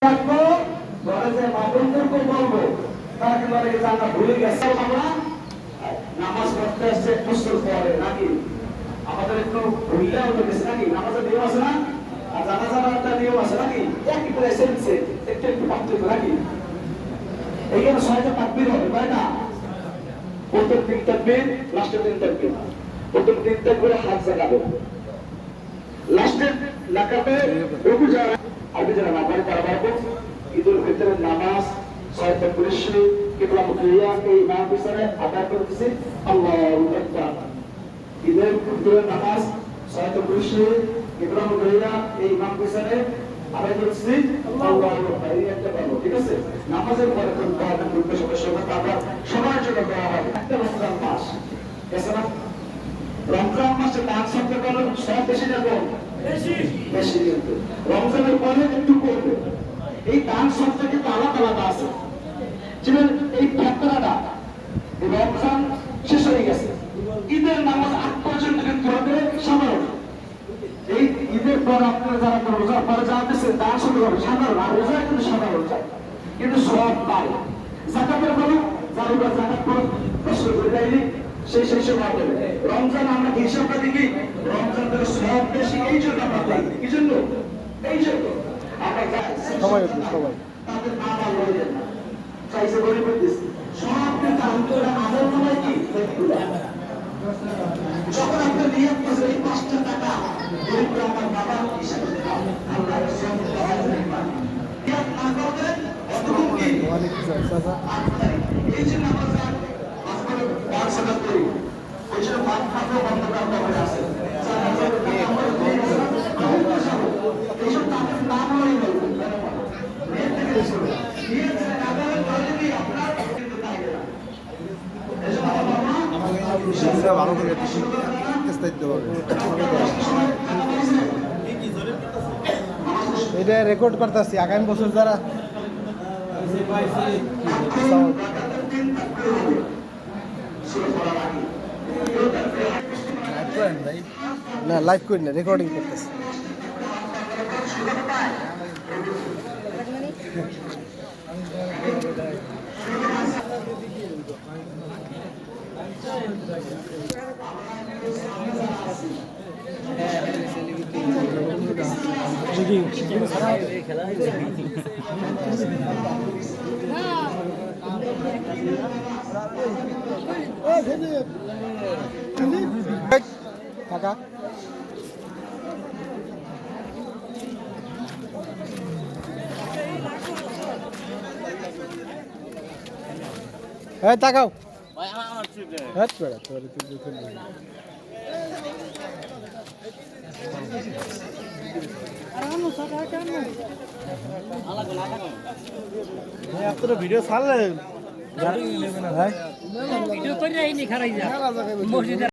থাকবো ঘরে যে মাবুনদেরকে বলবো তারা কিন্তু অনেকে জানা ভুলে গেছে। আমরা নামাজ পড়তে আসছে গোসল করে নাকি আমাদের একটু ভুললে হয়ে গেছে নাকি নামাজের নিয়ম আছে না আর জানাজার একটা নিয়ম আছে নাকি একই করে এসেছে একটু একটু পার্থক্য নাকি এইখানে ৬টা তাকবীর হবে তাই না প্রথম ৩ তাকবীর লাস্টের ৩ তাকবীর প্রথম ৩ তাকবীরে হাত জাগাবে লাস্টের লাকাতে রুকু যাওয়া আগে যারা নামাজ তারা পারবো ঈদুল ফিতরের নামাজ ৬ তাকবীরের শরীফ কিবলা মুখিয়া এই ইমাম পিছনে আদায় করতেছি আল্লাহু আকবার ঈদের ফিতরের নামাজ ৬ তাকবীরের শরীফ কিবলা মুখিয়া এই ইমাম পিছনে আদায় করতেছি আল্লাহু আকবার এই একটা পারবো ঠিক আছে নামাজের পরে কোন কারণে গ্রুপে সদস্য হবে তারপর সবার জন্য দেওয়া হবে একটা রমজান মাস আছে না রমজান মাসে দান সবচেয়ে করলে সব বেশি যাবে বেশি কিন্তু রমজানের পরে একটু করবে এই দান সবচেয়ে কিন্তু আলাদা আলাদা আছে যেমন এই ফেতরাটা রমজান শেষ হয়ে গেছে ঈদের নামাজ আগ পর্যন্ত কিন্তু হবে সাধারণ এই ঈদের পর আপনারা যারা রোজার পরে যাওয়াতেছে দান শুরু হবে সাধারণ আর রোজা কিন্তু সাধারণ যায় কিন্তু সব পায় জাকাতের বলো যারা জাকাত পড়ে প্রশ্ন করে দেয়নি সেই সময় দেবে রমজান আমরা হিসাবটা দেখি রমজান থেকে সব বেশি এই জন্য আমরা পাই কি জন্য এই জন্য আমরা সবাই তাদের নাম বলে দেন না চাইছে গরিব দেশ সব কিন্তু আন্তরা আমল নয় কি যখন আপনি নিয়ত করছেন এই ৫টা টাকা গরিব আমার বাবা হিসাবে দিলাম আল্লাহ সব নিয়ত না করবেন অতটুকু কি এই জন্য আমরা পাঁচ সাদা করি ওই জন্য পাঁচ খাদ্য বন্ধ করতে হবে আছে এইসব তাদের নাম হয়ে গেল ভালো করে এটা রেকর্ড করতেছি আগামী বছর যারা না লাইভ করি না রেকর্ডিং করতেছি কাকা এই তাকাও ভাই আমার চুলে হাত পড়া তোর চুলে চুলে আরামও সাকা কেন আলাদা লাগা ভাই আপনারা ভিডিও ছাড়লেন ভাই ভিডিও করে আইনি খারাই যা মসজিদে